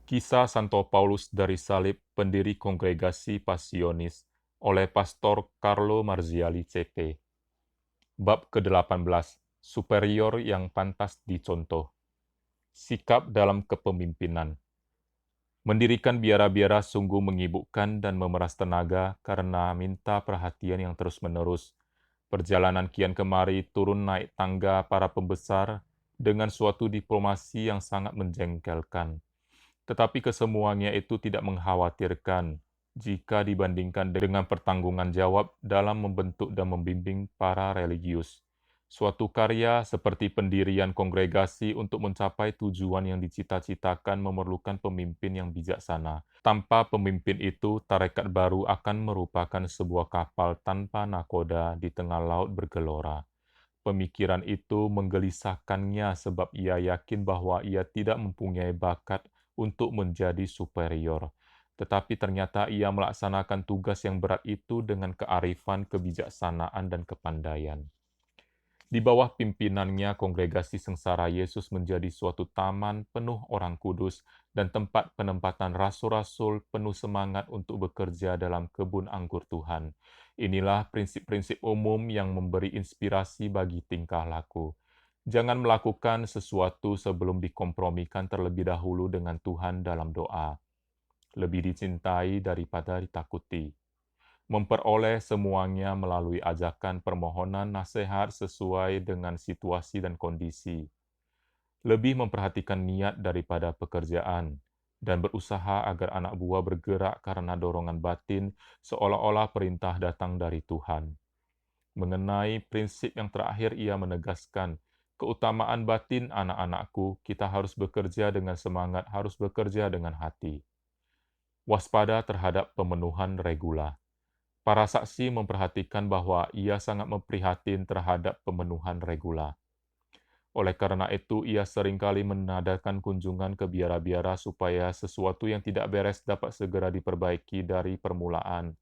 Kisah Santo Paulus dari Salib, pendiri Kongregasi Pasionis, oleh Pastor Carlo Marziali CP. Bab ke-18, Superior yang pantas dicontoh. Sikap dalam kepemimpinan. Mendirikan biara-biara sungguh menyibukkan dan memeras tenaga karena minta perhatian yang terus-menerus. Perjalanan kian kemari turun naik tangga para pembesar dengan suatu diplomasi yang sangat menjengkelkan. Tetapi kesemuanya itu tidak mengkhawatirkan jika dibandingkan dengan pertanggungan jawab dalam membentuk dan membimbing para religius. Suatu karya seperti pendirian kongregasi untuk mencapai tujuan yang dicita-citakan memerlukan pemimpin yang bijaksana. Tanpa pemimpin itu, tarekat baru akan merupakan sebuah kapal tanpa nakoda di tengah laut bergelora. Pemikiran itu menggelisahkannya sebab ia yakin bahwa ia tidak mempunyai bakat untuk menjadi superior. Tetapi ternyata ia melaksanakan tugas yang berat itu dengan kearifan, kebijaksanaan, dan kepandaian. Di bawah pimpinannya, kongregasi Sengsara Yesus menjadi suatu taman penuh orang kudus dan tempat penempatan rasul-rasul penuh semangat untuk bekerja dalam kebun anggur Tuhan. Inilah prinsip-prinsip umum yang memberi inspirasi bagi tingkah laku. Jangan melakukan sesuatu sebelum dikompromikan terlebih dahulu dengan Tuhan dalam doa. Lebih dicintai daripada ditakuti. Memperoleh semuanya melalui ajakan permohonan nasihat sesuai dengan situasi dan kondisi. Lebih memperhatikan niat daripada pekerjaan, dan berusaha agar anak buah bergerak karena dorongan batin seolah-olah perintah datang dari Tuhan. Mengenai prinsip yang terakhir ia menegaskan, keutamaan batin anak-anakku, kita harus bekerja dengan semangat, harus bekerja dengan hati. Waspada terhadap pemenuhan regula. Para saksi memperhatikan bahwa ia sangat memprihatin terhadap pemenuhan regula. Oleh karena itu, ia seringkali menadakan kunjungan ke biara-biara supaya sesuatu yang tidak beres dapat segera diperbaiki dari permulaan.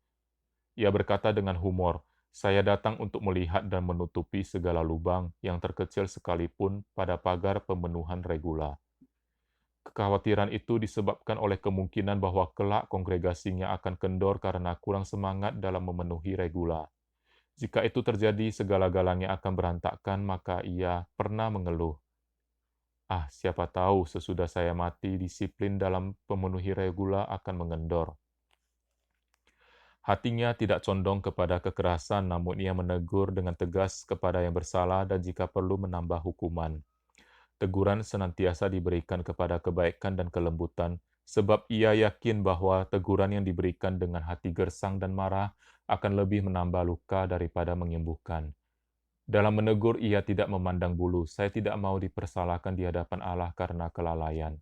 Ia berkata dengan humor, "Saya datang untuk melihat dan menutupi segala lubang yang terkecil sekalipun pada pagar pemenuhan regula." Kekhawatiran itu disebabkan oleh kemungkinan bahwa kelak kongregasinya akan kendor karena kurang semangat dalam memenuhi regula. Jika itu terjadi, segala-galanya akan berantakan, maka ia pernah mengeluh. Siapa tahu sesudah saya mati, disiplin dalam memenuhi regula akan mengendor. Hatinya tidak condong kepada kekerasan, namun ia menegur dengan tegas kepada yang bersalah dan jika perlu menambah hukuman. Teguran senantiasa diberikan kepada kebaikan dan kelembutan, sebab ia yakin bahwa teguran yang diberikan dengan hati gersang dan marah akan lebih menambah luka daripada menyembuhkan. Dalam menegur, ia tidak memandang bulu. Saya tidak mau dipersalahkan di hadapan Allah karena kelalaian.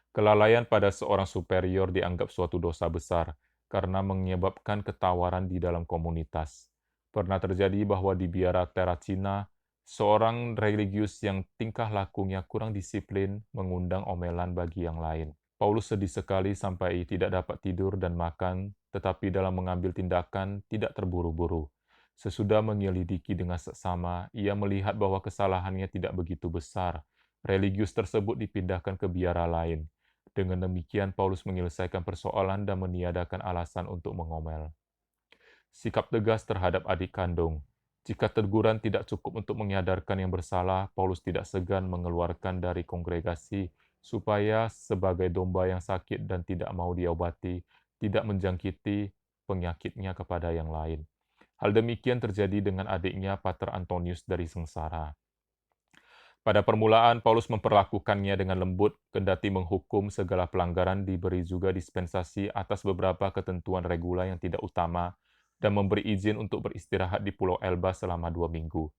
Kelalaian pada seorang superior dianggap suatu dosa besar karena menyebabkan ketawaran di dalam komunitas. Pernah terjadi bahwa di biara Terracina, seorang religius yang tingkah lakunya kurang disiplin mengundang omelan bagi yang lain. Paulus sedih sekali sampai tidak dapat tidur dan makan, tetapi dalam mengambil tindakan tidak terburu-buru. Sesudah menyelidiki dengan seksama, ia melihat bahwa kesalahannya tidak begitu besar. Religius tersebut dipindahkan ke biara lain. Dengan demikian, Paulus menyelesaikan persoalan dan meniadakan alasan untuk mengomel. Sikap tegas terhadap adik kandung. Jika teguran tidak cukup untuk menyadarkan yang bersalah, Paulus tidak segan mengeluarkan dari kongregasi supaya sebagai domba yang sakit dan tidak mau diobati, tidak menjangkiti penyakitnya kepada yang lain. Hal demikian terjadi dengan adiknya Pater Antonius dari Sengsara. Pada permulaan, Paulus memperlakukannya dengan lembut, kendati menghukum segala pelanggaran diberi juga dispensasi atas beberapa ketentuan regula yang tidak utama dan memberi izin untuk beristirahat di Pulau Elba selama 2 minggu.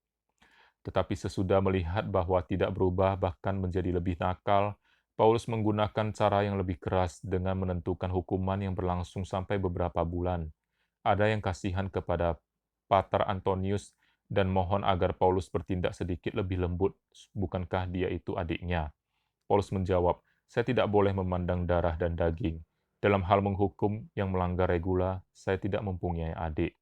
Tetapi sesudah melihat bahwa tidak berubah bahkan menjadi lebih nakal, Paulus menggunakan cara yang lebih keras dengan menentukan hukuman yang berlangsung sampai beberapa bulan. Ada yang kasihan kepada Pater Antonius dan mohon agar Paulus bertindak sedikit lebih lembut, bukankah dia itu adiknya? Paulus menjawab, saya tidak boleh memandang darah dan daging. Dalam hal menghukum yang melanggar regula, saya tidak mempunyai adik.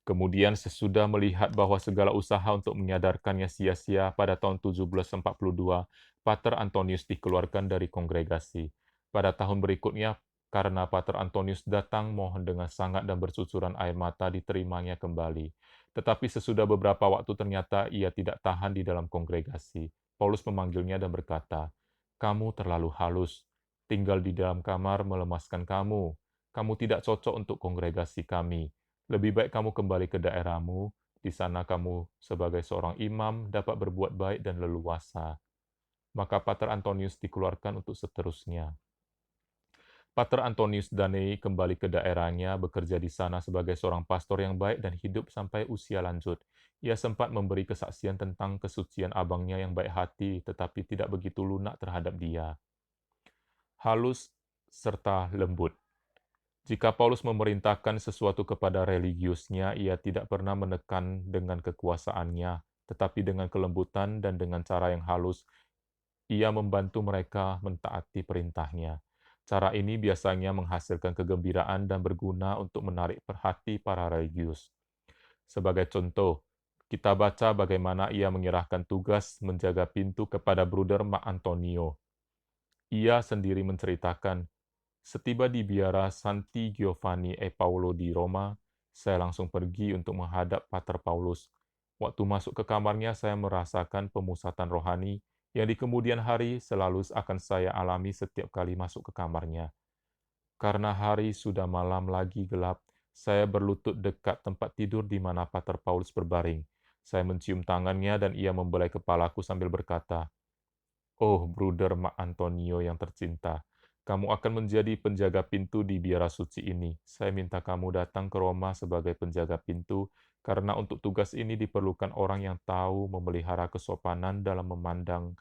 Kemudian sesudah melihat bahwa segala usaha untuk menyadarkannya sia-sia pada tahun 1742, Pater Antonius dikeluarkan dari kongregasi. Pada tahun berikutnya, karena Pater Antonius datang mohon dengan sangat dan bercucuran air mata diterimanya kembali. Tetapi sesudah beberapa waktu ternyata ia tidak tahan di dalam kongregasi. Paulus memanggilnya dan berkata, "Kamu terlalu halus, tinggal di dalam kamar melemaskan kamu. Kamu tidak cocok untuk kongregasi kami. Lebih baik kamu kembali ke daerahmu, di sana kamu sebagai seorang imam dapat berbuat baik dan leluasa." Maka Pater Antonius dikeluarkan untuk seterusnya. Pater Antonius Danei kembali ke daerahnya, bekerja di sana sebagai seorang pastor yang baik dan hidup sampai usia lanjut. Ia sempat memberi kesaksian tentang kesucian abangnya yang baik hati, tetapi tidak begitu lunak terhadap dia. Halus serta lembut. Jika Paulus memerintahkan sesuatu kepada religiusnya, ia tidak pernah menekan dengan kekuasaannya, tetapi dengan kelembutan dan dengan cara yang halus, ia membantu mereka mentaati perintahnya. Cara ini biasanya menghasilkan kegembiraan dan berguna untuk menarik perhati para religius. Sebagai contoh, kita baca bagaimana ia menyerahkan tugas menjaga pintu kepada Bruder Mak Antonio. Ia sendiri menceritakan, "Setiba di biara Santi Giovanni e Paolo di Roma, saya langsung pergi untuk menghadap Pater Paulus. Waktu masuk ke kamarnya, saya merasakan pemusatan rohani yang di kemudian hari selalu akan saya alami setiap kali masuk ke kamarnya. Karena hari sudah malam lagi gelap, saya berlutut dekat tempat tidur di mana Pater Paulus berbaring. Saya mencium tangannya dan ia membelai kepalaku sambil berkata, 'Oh, Bruder Mak Antonio yang tercinta, kamu akan menjadi penjaga pintu di biara suci ini. Saya minta kamu datang ke Roma sebagai penjaga pintu, karena untuk tugas ini diperlukan orang yang tahu memelihara kesopanan dalam memandang,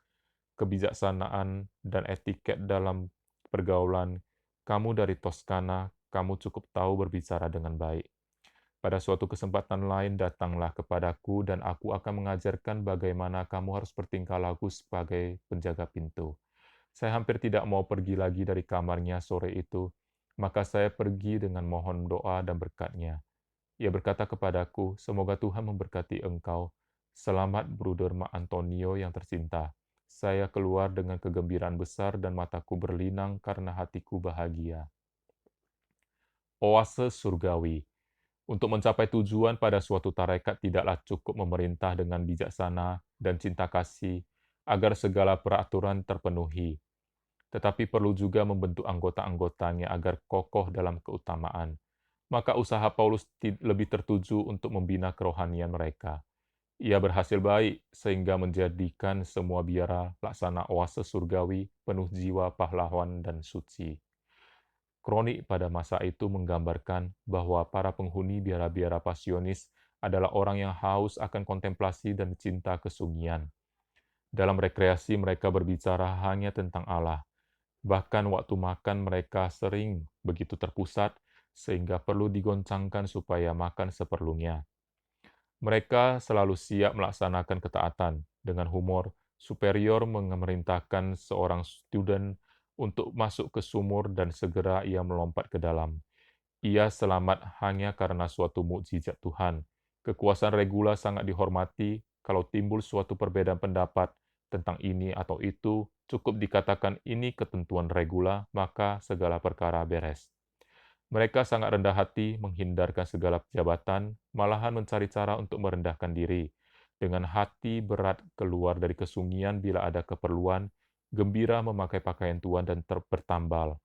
kebijaksanaan, dan etiket dalam pergaulan. Kamu dari Toskana, kamu cukup tahu berbicara dengan baik. Pada suatu kesempatan lain datanglah kepadaku dan aku akan mengajarkan bagaimana kamu harus bertingkah laku sebagai penjaga pintu.' Saya hampir tidak mau pergi lagi dari kamarnya sore itu, maka saya pergi dengan mohon doa dan berkatnya. Ia berkata kepadaku, 'Semoga Tuhan memberkati engkau. Selamat, Bruder Mak Antonio yang tercinta.' Saya keluar dengan kegembiraan besar dan mataku berlinang karena hatiku bahagia." Oase surgawi. Untuk mencapai tujuan pada suatu tarekat tidaklah cukup memerintah dengan bijaksana dan cinta kasih agar segala peraturan terpenuhi, tetapi perlu juga membentuk anggota-anggotanya agar kokoh dalam keutamaan. Maka usaha Paulus lebih tertuju untuk membina kerohanian mereka. Ia berhasil baik sehingga menjadikan semua biara laksana oase surgawi penuh jiwa pahlawan dan suci. Kronik pada masa itu menggambarkan bahwa para penghuni biara-biara pasionis adalah orang yang haus akan kontemplasi dan cinta kesunyian. Dalam rekreasi mereka berbicara hanya tentang Allah. Bahkan waktu makan mereka sering begitu terpusat sehingga perlu digoncangkan supaya makan seperlunya. Mereka selalu siap melaksanakan ketaatan. Dengan humor, superior memerintahkan seorang student untuk masuk ke sumur dan segera ia melompat ke dalam. Ia selamat hanya karena suatu mukjizat Tuhan. Kekuasaan regula sangat dihormati. Kalau timbul suatu perbedaan pendapat tentang ini atau itu, cukup dikatakan ini ketentuan regula, maka segala perkara beres. Mereka sangat rendah hati, menghindarkan segala jabatan, malahan mencari cara untuk merendahkan diri. Dengan hati berat keluar dari kesunyian bila ada keperluan, gembira memakai pakaian tuan dan bertambal.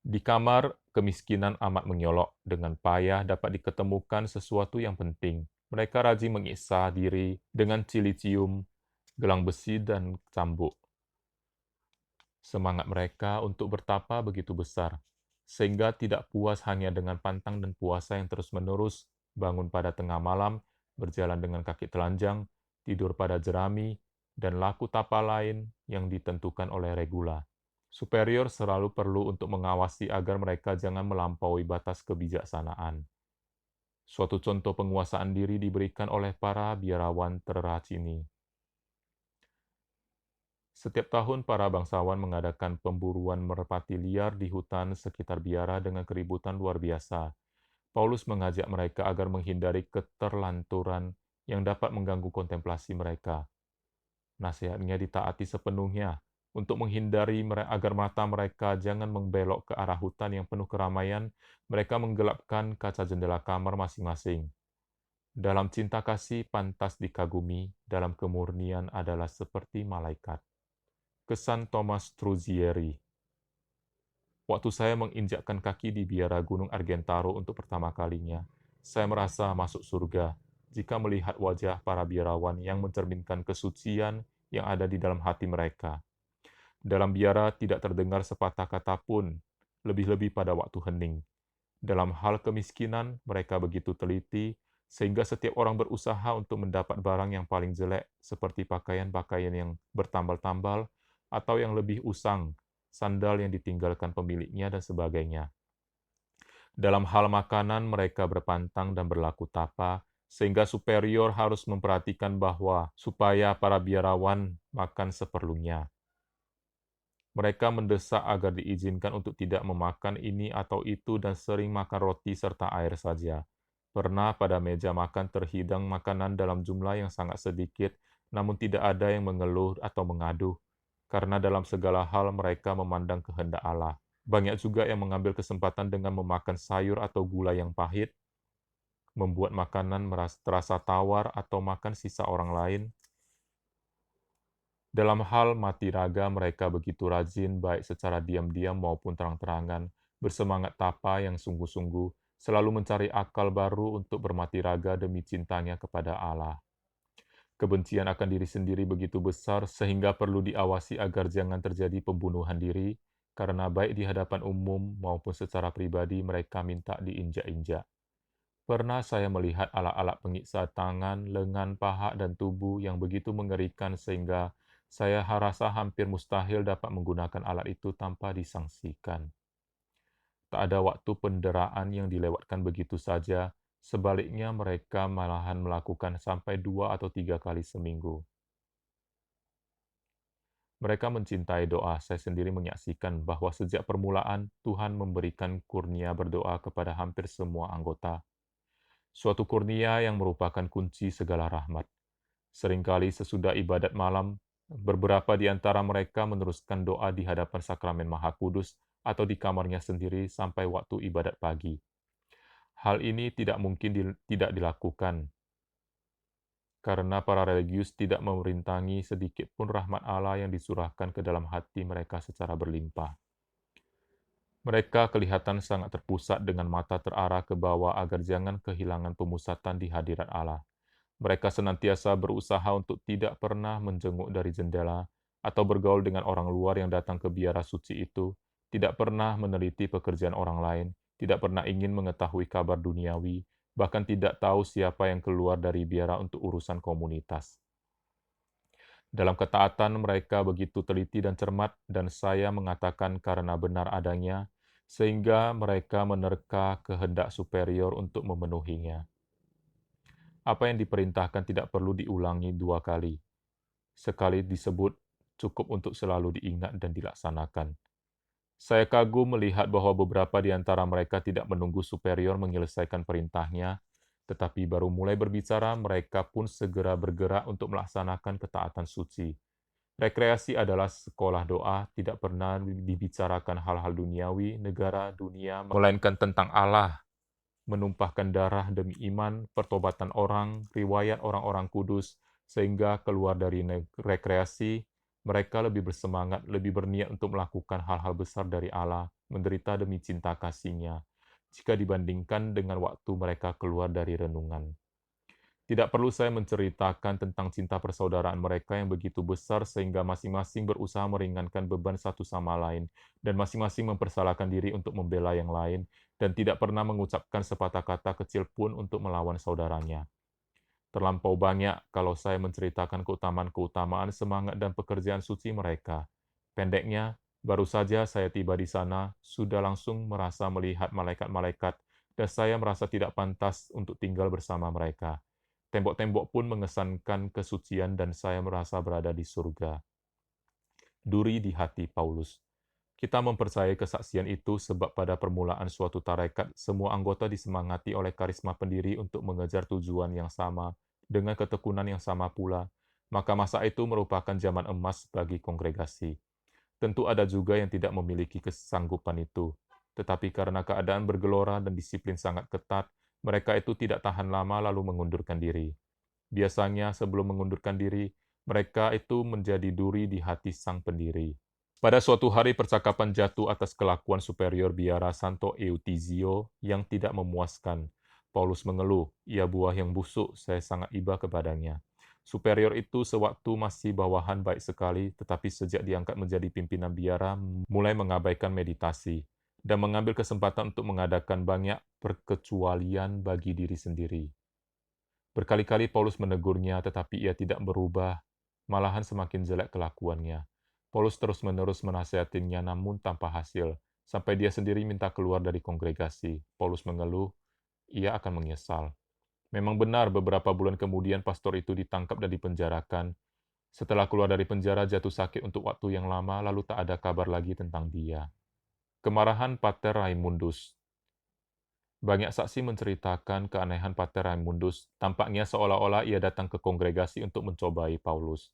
Di kamar, kemiskinan amat menyolok. Dengan payah dapat diketemukan sesuatu yang penting. Mereka rajin mengiksa diri dengan cilicium, gelang besi, dan cambuk. Semangat mereka untuk bertapa begitu besar, sehingga tidak puas hanya dengan pantang dan puasa yang terus-menerus, bangun pada tengah malam, berjalan dengan kaki telanjang, tidur pada jerami, dan laku tapa lain yang ditentukan oleh regula. Superior selalu perlu untuk mengawasi agar mereka jangan melampaui batas kebijaksanaan. Suatu contoh penguasaan diri diberikan oleh para biarawan terracini. Setiap tahun para bangsawan mengadakan pemburuan merpati liar di hutan sekitar biara dengan keributan luar biasa. Paulus mengajak mereka agar menghindari keterlanturan yang dapat mengganggu kontemplasi mereka. Nasihatnya ditaati sepenuhnya, untuk menghindari agar mata mereka jangan membelok ke arah hutan yang penuh keramaian, mereka menggelapkan kaca jendela kamar masing-masing. Dalam cinta kasih pantas dikagumi, dalam kemurnian adalah seperti malaikat. Kesan Thomas Truzieri. Waktu saya menginjakkan kaki di biara Gunung Argentaro untuk pertama kalinya, saya merasa masuk surga jika melihat wajah para biarawan yang mencerminkan kesucian yang ada di dalam hati mereka. Dalam biara tidak terdengar sepatah kata pun, lebih-lebih pada waktu hening. Dalam hal kemiskinan, mereka begitu teliti, sehingga setiap orang berusaha untuk mendapat barang yang paling jelek, seperti pakaian-pakaian yang bertambal-tambal, atau yang lebih usang, sandal yang ditinggalkan pemiliknya, dan sebagainya. Dalam hal makanan, mereka berpantang dan berlaku tapa, sehingga superior harus memperhatikan bahwa supaya para biarawan makan seperlunya. Mereka mendesak agar diizinkan untuk tidak memakan ini atau itu dan sering makan roti serta air saja. Pernah pada meja makan terhidang makanan dalam jumlah yang sangat sedikit, namun tidak ada yang mengeluh atau mengaduh, karena dalam segala hal mereka memandang kehendak Allah. Banyak juga yang mengambil kesempatan dengan memakan sayur atau gula yang pahit, membuat makanan terasa tawar atau makan sisa orang lain. Dalam hal mati raga, mereka begitu rajin, baik secara diam-diam maupun terang-terangan, bersemangat tapa yang sungguh-sungguh, selalu mencari akal baru untuk bermati raga demi cintanya kepada Allah. Kebencian akan diri sendiri begitu besar sehingga perlu diawasi agar jangan terjadi pembunuhan diri, karena baik di hadapan umum maupun secara pribadi mereka minta diinjak-injak. Pernah saya melihat alat-alat pengiksa tangan, lengan, paha, dan tubuh yang begitu mengerikan sehingga saya rasa hampir mustahil dapat menggunakan alat itu tanpa disangsikan. Tak ada waktu penderaan yang dilewatkan begitu saja, sebaliknya mereka malahan melakukan sampai 2 atau 3 kali seminggu. Mereka mencintai doa. Saya sendiri menyaksikan bahwa sejak permulaan Tuhan memberikan kurnia berdoa kepada hampir semua anggota. Suatu kurnia yang merupakan kunci segala rahmat. Seringkali sesudah ibadat malam, beberapa di antara mereka meneruskan doa di hadapan sakramen Maha Kudus atau di kamarnya sendiri sampai waktu ibadat pagi. Hal ini tidak mungkin tidak dilakukan, karena para religius tidak memerintangi sedikit pun rahmat Allah yang disurahkan ke dalam hati mereka secara berlimpah. Mereka kelihatan sangat terpusat dengan mata terarah ke bawah agar jangan kehilangan pemusatan di hadirat Allah. Mereka senantiasa berusaha untuk tidak pernah menjenguk dari jendela atau bergaul dengan orang luar yang datang ke biara suci itu, tidak pernah meneliti pekerjaan orang lain, tidak pernah ingin mengetahui kabar duniawi, bahkan tidak tahu siapa yang keluar dari biara untuk urusan komunitas. Dalam ketaatan mereka begitu teliti dan cermat, dan saya mengatakan karena benar adanya, sehingga mereka menerka kehendak superior untuk memenuhinya. Apa yang diperintahkan tidak perlu diulangi 2 kali. Sekali disebut cukup untuk selalu diingat dan dilaksanakan. Saya kagum melihat bahwa beberapa di antara mereka tidak menunggu superior menyelesaikan perintahnya, tetapi baru mulai berbicara, mereka pun segera bergerak untuk melaksanakan ketaatan suci. Rekreasi adalah sekolah doa, tidak pernah dibicarakan hal-hal duniawi, negara, dunia, melainkan tentang Allah, menumpahkan darah demi iman, pertobatan orang, riwayat orang-orang kudus, sehingga keluar dari rekreasi, mereka lebih bersemangat, lebih berniat untuk melakukan hal-hal besar dari Allah, menderita demi cinta kasih-Nya, jika dibandingkan dengan waktu mereka keluar dari renungan. Tidak perlu saya menceritakan tentang cinta persaudaraan mereka yang begitu besar sehingga masing-masing berusaha meringankan beban satu sama lain, dan masing-masing mempersalahkan diri untuk membela yang lain, dan tidak pernah mengucapkan sepatah kata kecil pun untuk melawan saudaranya. Terlampau banyak kalau saya menceritakan keutamaan-keutamaan semangat dan pekerjaan suci mereka. Pendeknya, baru saja saya tiba di sana, sudah langsung merasa melihat malaikat-malaikat, dan saya merasa tidak pantas untuk tinggal bersama mereka. Tembok-tembok pun mengesankan kesucian dan saya merasa berada di surga. Duri di hati Paulus. Kita mempercayai kesaksian itu sebab pada permulaan suatu tarekat, semua anggota disemangati oleh karisma pendiri untuk mengejar tujuan yang sama, dengan ketekunan yang sama pula, maka masa itu merupakan zaman emas bagi kongregasi. Tentu ada juga yang tidak memiliki kesanggupan itu, tetapi karena keadaan bergelora dan disiplin sangat ketat, mereka itu tidak tahan lama lalu mengundurkan diri. Biasanya sebelum mengundurkan diri, mereka itu menjadi duri di hati sang pendiri. Pada suatu hari percakapan jatuh atas kelakuan superior biara Santo Eutizio yang tidak memuaskan. Paulus mengeluh, ia buah yang busuk, saya sangat iba kepadanya. Superior itu sewaktu masih bawahan baik sekali, tetapi sejak diangkat menjadi pimpinan biara, mulai mengabaikan meditasi, dan mengambil kesempatan untuk mengadakan banyak perkecualian bagi diri sendiri. Berkali-kali Paulus menegurnya, tetapi ia tidak berubah, malahan semakin jelek kelakuannya. Paulus terus-menerus menasihatinya namun tanpa hasil, sampai dia sendiri minta keluar dari kongregasi. Paulus mengeluh, ia akan menyesal. Memang benar beberapa bulan kemudian pastor itu ditangkap dan dipenjarakan. Setelah keluar dari penjara jatuh sakit untuk waktu yang lama, lalu tak ada kabar lagi tentang dia. Kemarahan Pater Raimundus. Banyak saksi menceritakan keanehan Pater Raimundus. Tampaknya seolah-olah ia datang ke kongregasi untuk mencobai Paulus.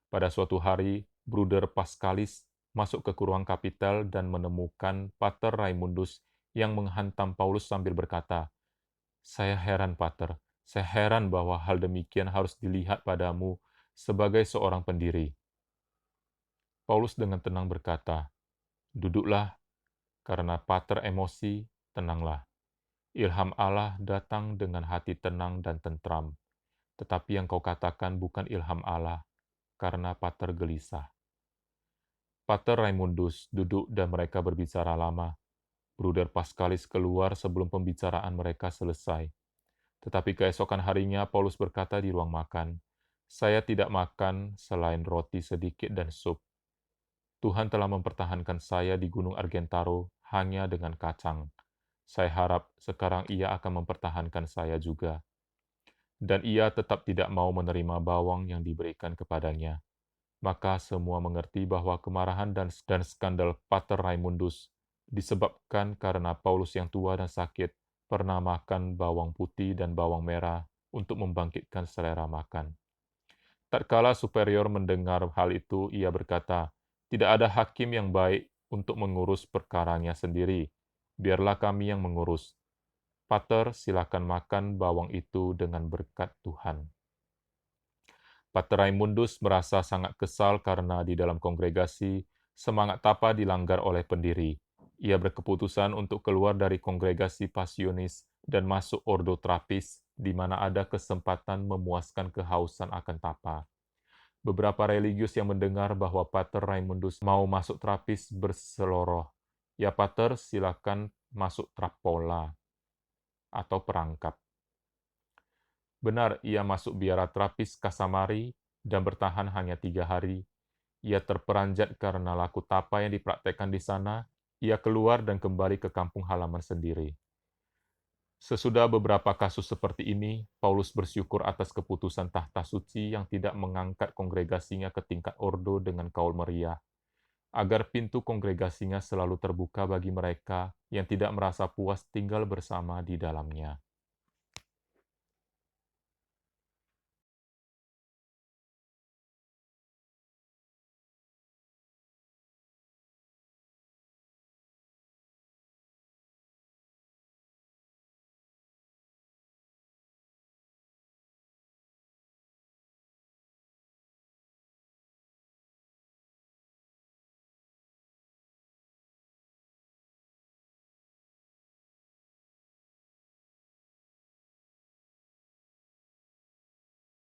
Pada suatu hari, Bruder Pascalis masuk ke ruang kapitel dan menemukan Pater Raimundus yang menghantam Paulus sambil berkata, "Saya heran, Pater. Saya heran bahwa hal demikian harus dilihat padamu sebagai seorang pendiri." Paulus dengan tenang berkata, "Duduklah, karena Pater emosi, tenanglah. Ilham Allah datang dengan hati tenang dan tentram. Tetapi yang kau katakan bukan ilham Allah, karena Pater gelisah." Pater Raimundus duduk dan mereka berbicara lama. Bruder Pascalis keluar sebelum pembicaraan mereka selesai. Tetapi keesokan harinya Paulus berkata di ruang makan, "Saya tidak makan selain roti sedikit dan sup. Tuhan telah mempertahankan saya di Gunung Argentaro hanya dengan kacang. Saya harap sekarang ia akan mempertahankan saya juga." Dan ia tetap tidak mau menerima bawang yang diberikan kepadanya. Maka semua mengerti bahwa kemarahan dan skandal Pater Raimundus disebabkan karena Paulus yang tua dan sakit pernah makan bawang putih dan bawang merah untuk membangkitkan selera makan. Tatkala superior mendengar hal itu, ia berkata, "Tidak ada hakim yang baik untuk mengurus perkaranya sendiri. Biarlah kami yang mengurus. Pater, silakan makan bawang itu dengan berkat Tuhan." Pater Raimundus merasa sangat kesal karena di dalam kongregasi semangat tapa dilanggar oleh pendiri. Ia berkeputusan untuk keluar dari kongregasi Pasionis dan masuk ordo Trapis, di mana ada kesempatan memuaskan kehausan akan tapa. Beberapa religius yang mendengar bahwa Pater Raimundus mau masuk Trapis berseloroh, "Ya Pater, silakan masuk Trappola," atau perangkap. Benar, ia masuk biara Trapis Kasamari dan bertahan hanya 3 hari. Ia terperanjat karena laku tapa yang dipraktekkan di sana. Ia keluar dan kembali ke kampung halaman sendiri. Sesudah beberapa kasus seperti ini, Paulus bersyukur atas keputusan tahta suci yang tidak mengangkat kongregasinya ke tingkat ordo dengan kaul meriah, agar pintu kongregasinya selalu terbuka bagi mereka yang tidak merasa puas tinggal bersama di dalamnya.